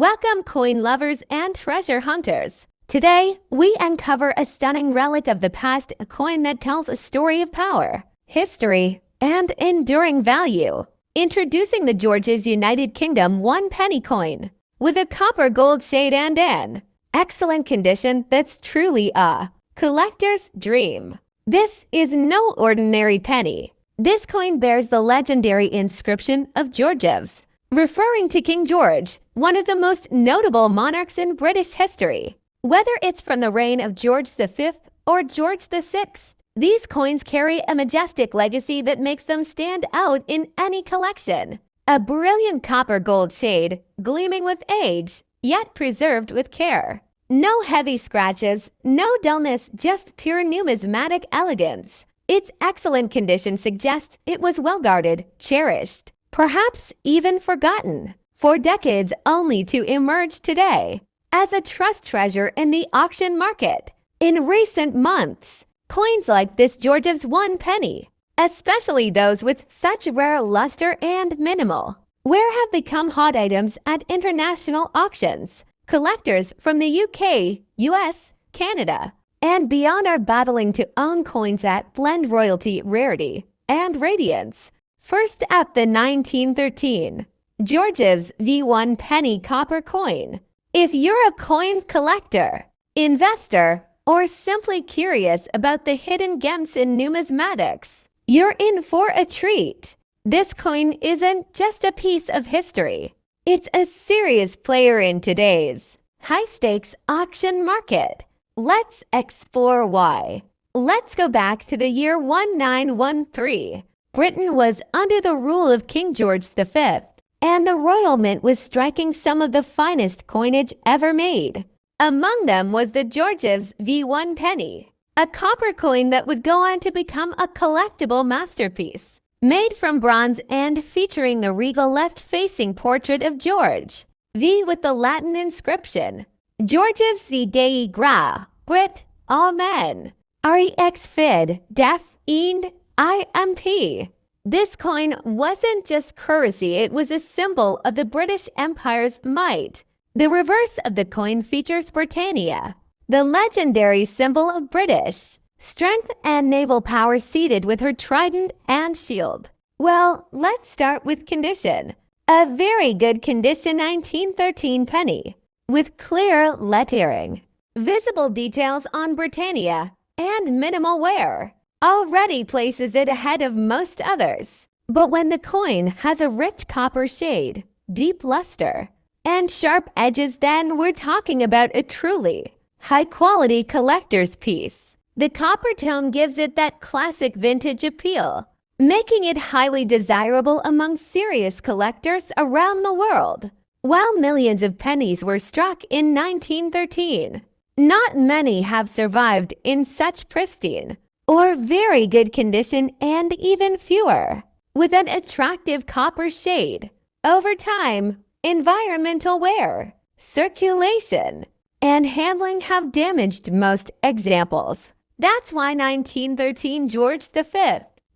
Welcome, coin lovers and treasure hunters. Today, we uncover a stunning relic of the past, a coin that tells a story of power, history, and enduring value. Introducing the Georgivs United Kingdom 1 penny coin with a copper gold shade and an excellent condition that's truly a collector's dream. This is no ordinary penny. This coin bears the legendary inscription of Georgivs, referring to King George, one of the most notable monarchs in British history. Whether it's from the reign of George V or George VI, these coins carry a majestic legacy that makes them stand out in any collection. A brilliant copper gold shade, gleaming with age, yet preserved with care. No heavy scratches, no dullness, just pure numismatic elegance. Its excellent condition suggests it was well guarded, cherished, perhaps even forgotten, for decades only to emerge today as a trust treasure in the auction market. In recent months, coins like this Georgivs 1 penny, especially those with such rare luster and minimal wear, have become hot items at international auctions. Collectors from the UK, US, Canada, and beyond are battling to own coins that blend royalty, rarity, and radiance. First up, the 1913 Georgivs V1 penny copper coin. If you're a coin collector, investor, or simply curious about the hidden gems in numismatics, you're in for a treat. This coin isn't just a piece of history. It's a serious player in today's high-stakes auction market. Let's explore why. Let's go back to the year 1913. Britain was under the rule of King George V, and the royal mint was striking some of the finest coinage ever made. Among them was the Georgivs V1 penny, a copper coin that would go on to become a collectible masterpiece. Made from bronze and featuring the regal left-facing portrait of George V with the Latin inscription, Georgivs V Dei Gra, Brit, Amen, Rex Fid, Def, End, IMP. This coin wasn't just currency, it was a symbol of the British Empire's might. The reverse of the coin features Britannia, the legendary symbol of British strength and naval power, seated with her trident and shield. Well, let's start with condition. A very good condition 1913 penny, with clear lettering, visible details on Britannia, and minimal wear, already places it ahead of most others. But when the coin has a rich copper shade, deep luster, and sharp edges, then we're talking about a truly high-quality collector's piece. The copper tone gives it that classic vintage appeal, making it highly desirable among serious collectors around the world. While millions of pennies were struck in 1913, not many have survived in such pristine or very good condition, and even fewer with an attractive copper shade. Over time, environmental wear, circulation, and handling have damaged most examples. That's why 1913 George V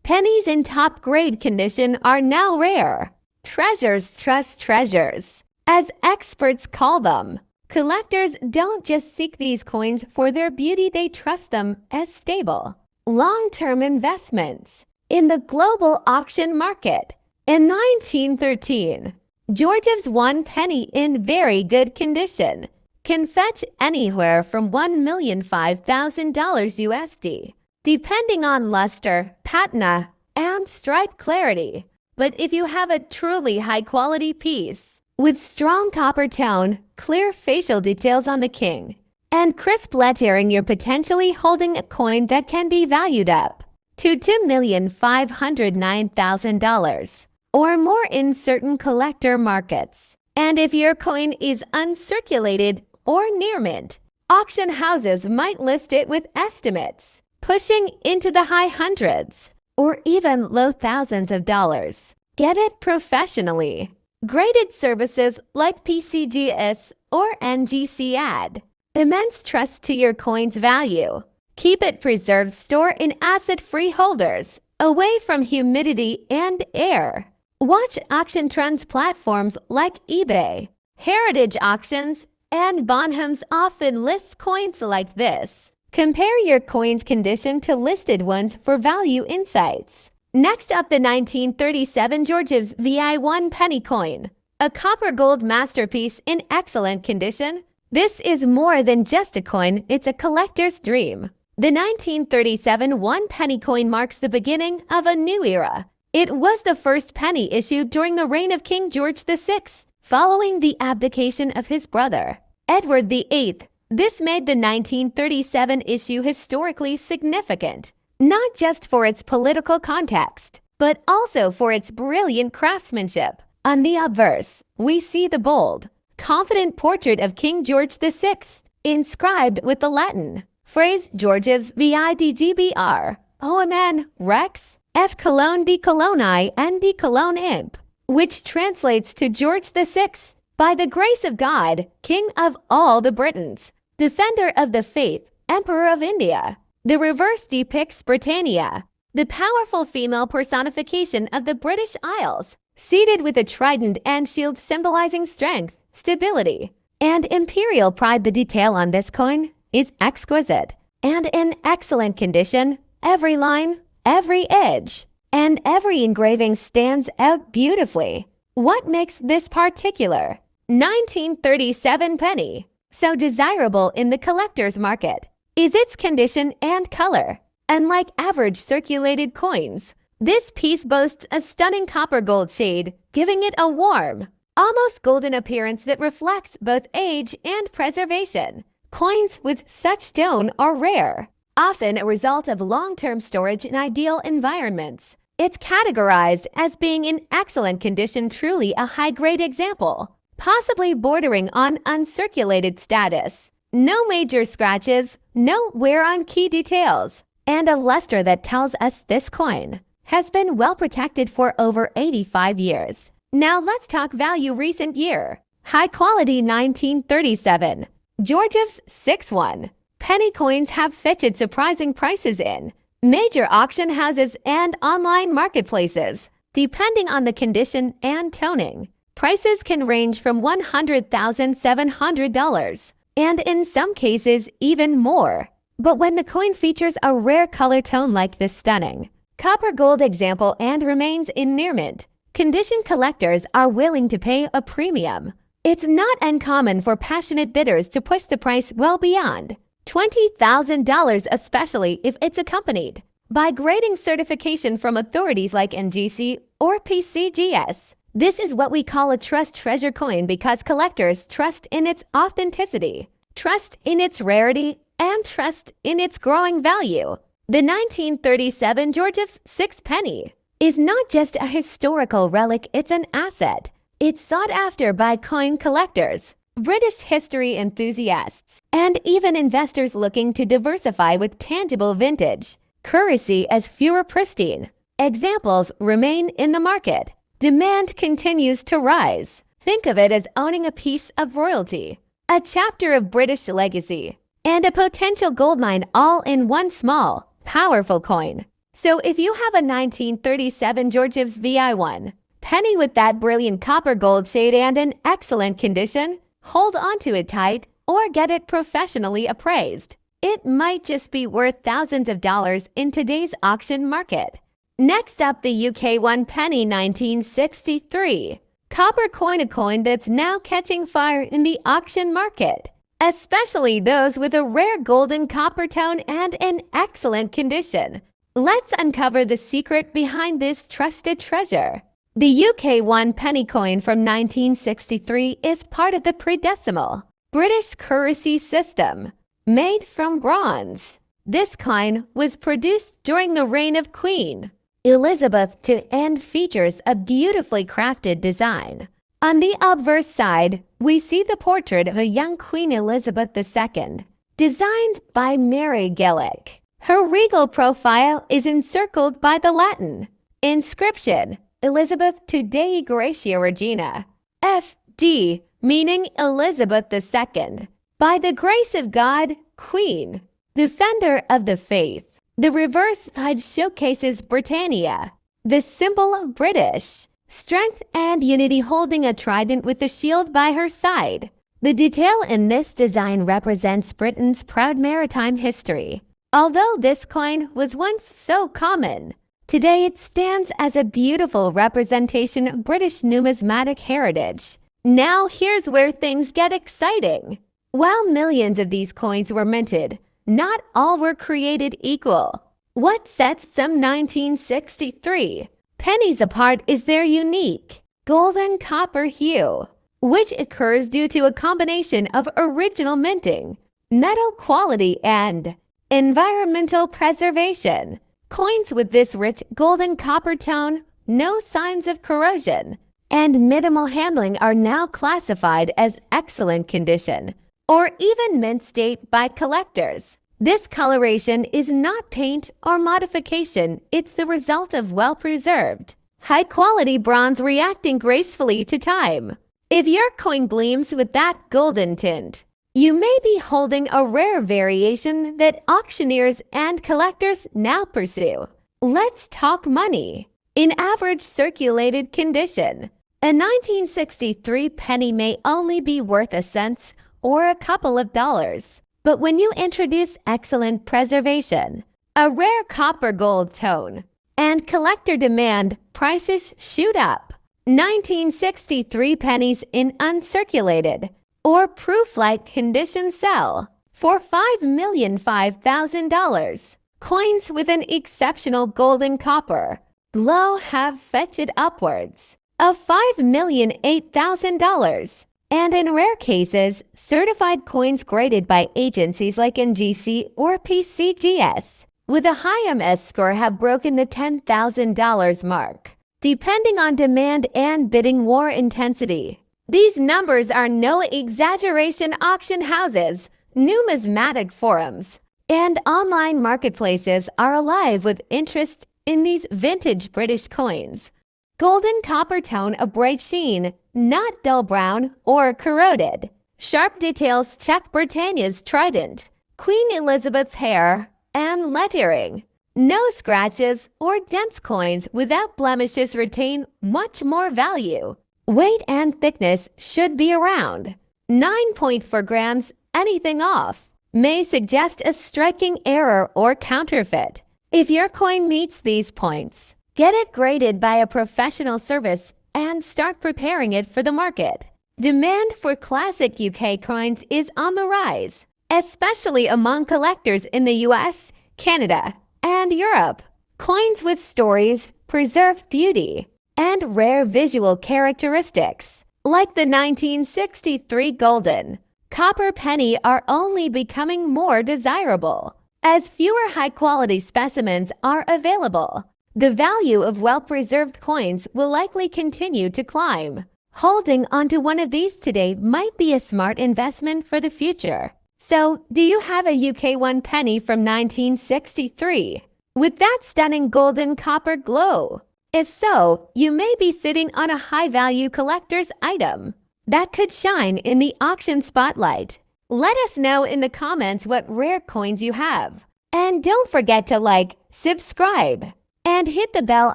pennies in top-grade condition are now rare. Treasures trust treasures, as experts call them. Collectors don't just seek these coins for their beauty, they trust them as stable, long-term investments in the global auction market. In 1913, Georgivs 1 penny in very good condition can fetch anywhere from $1,005,000 USD, depending on luster, patina, and stripe clarity. But if you have a truly high-quality piece with strong copper tone, clear facial details on the king, and crisp lettering, you're potentially holding a coin that can be valued up to $2,509,000 or more in certain collector markets. And if your coin is uncirculated or near mint, auction houses might list it with estimates pushing into the high hundreds or even low thousands of dollars. Get it professionally graded services like PCGS or NGC add immense trust to your coin's value. Keep it preserved, store in acid-free holders away from humidity and air. Watch auction trends platforms like eBay heritage auctions, and bonhams often list coins like this. Compare your coin's condition to listed ones for value insights. Next up, the 1937 Georgivs VI1 penny coin, a copper-gold masterpiece in excellent condition. This is more than just a coin, it's a collector's dream. The 1937 one-penny coin marks the beginning of a new era. It was the first penny issued during the reign of King George VI, following the abdication of his brother, Edward VIII. This made the 1937 issue historically significant, not just for its political context, but also for its brilliant craftsmanship. On the obverse, we see the bold, confident portrait of King George VI, inscribed with the Latin phrase Georgivs vidgbr, OMN Rex, F colon de coloni and de colon imp, which translates to George VI, by the grace of God, King of all the Britons, Defender of the Faith, Emperor of India. The reverse depicts Britannia, the powerful female personification of the British Isles, seated with a trident and shield symbolizing strength, stability, and imperial pride. The detail on this coin is exquisite and in excellent condition. Every line, every edge, and every engraving stands out beautifully. What makes this particular 1937 penny so desirable in the collector's market is its condition and color. Unlike average circulated coins, this piece boasts a stunning copper-gold shade, giving it a warm, almost golden appearance that reflects both age and preservation. Coins with such tone are rare, often a result of long-term storage in ideal environments. It's categorized as being in excellent condition, truly a high-grade example, possibly bordering on uncirculated status. No major scratches, no wear on key details, and a luster that tells us this coin has been well protected for over 85 years. Now let's talk value. Recent year. High quality 1937 Georgivs 6-1 penny coins have fetched surprising prices in major auction houses and online marketplaces. Depending on the condition and toning, prices can range from $100,700 and in some cases even more. But when the coin features a rare color tone like this stunning copper gold example and remains in near mint condition, collectors are willing to pay a premium. It's not uncommon for passionate bidders to push the price well beyond $20,000, especially if it's accompanied by grading certification from authorities like NGC or PCGS. This is what we call a trust treasure coin because collectors trust in its authenticity, trust in its rarity, and trust in its growing value. The 1937 Georgivs 6 penny is not just a historical relic, it's an asset. It's sought after by coin collectors, British history enthusiasts, and even investors looking to diversify with tangible vintage currency as fewer pristine examples remain in the market. Demand continues to rise. Think of it as owning a piece of royalty, a chapter of British legacy, and a potential goldmine all in one small, powerful coin. So if you have a 1937 Georgivs VI1 penny with that brilliant copper gold shade and in excellent condition, hold on to it tight or get it professionally appraised. It might just be worth thousands of dollars in today's auction market. Next up, the UK 1 penny 1963 copper coin, a coin that's now catching fire in the auction market, especially those with a rare golden copper tone and in excellent condition. Let's uncover the secret behind this trusted treasure. The UK 1 penny coin from 1963 is part of the pre-decimal British currency system, made from bronze. This coin was produced during the reign of Queen Elizabeth II and features a beautifully crafted design. On the obverse side, we see the portrait of a young Queen Elizabeth II, designed by Mary Gillick. Her regal profile is encircled by the Latin inscription, Elizabeth to Dei Gratia Regina, F.D., meaning Elizabeth II, by the grace of God, Queen, Defender of the Faith. The reverse side showcases Britannia, the symbol of British strength and unity, holding a trident with a shield by her side. The detail in this design represents Britain's proud maritime history. Although this coin was once so common, today it stands as a beautiful representation of British numismatic heritage. Now here's where things get exciting. While millions of these coins were minted, not all were created equal. What sets some 1963 pennies apart is their unique golden copper hue, which occurs due to a combination of original minting, metal quality, and environmental preservation. Coins with this rich golden copper tone, no signs of corrosion, and minimal handling are now classified as excellent condition or even mint state by collectors. This coloration is not paint or modification, it's the result of well-preserved, high-quality bronze reacting gracefully to time. If your coin gleams with that golden tint, you may be holding a rare variation that auctioneers and collectors now pursue. Let's talk money. In average circulated condition, a 1963 penny may only be worth a cent or a couple of dollars. But when you introduce excellent preservation, a rare copper gold tone, and collector demand, prices shoot up. 1963 pennies in uncirculated or proof-like condition sell for $5,005,000. Coins with an exceptional golden copper glow have fetched upwards of $5,008,000. And in rare cases, certified coins graded by agencies like NGC or PCGS with a high MS score have broken the $10,000 mark, depending on demand and bidding war intensity. These numbers are no exaggeration. Auction houses, numismatic forums, and online marketplaces are alive with interest in these vintage British coins. Golden copper tone, a bright sheen, not dull brown or corroded. Sharp details check Britannia's trident, Queen Elizabeth's hair, and lettering. No scratches or dents. Coins without blemishes retain much more value. Weight and thickness should be around 9.4 grams. Anything off may suggest a striking error or counterfeit. If your coin meets these points, get it graded by a professional service and start preparing it for the market. Demand for classic UK coins is on the rise, especially among collectors in the US, Canada, and Europe. Coins with stories, preserved beauty, and rare visual characteristics, like the 1963 golden copper penny, are only becoming more desirable as fewer high-quality specimens are available. The value of well-preserved coins will likely continue to climb. Holding onto one of these today might be a smart investment for the future. So, do you have a UK 1 penny from 1963 with that stunning golden copper glow? If so, you may be sitting on a high-value collector's item that could shine in the auction spotlight. Let us know in the comments what rare coins you have. And don't forget to like, subscribe, and hit the bell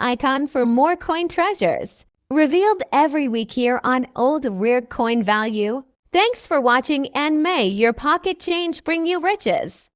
icon for more coin treasures revealed every week here on Old Rare Coin Value. Thanks for watching, and may your pocket change bring you riches.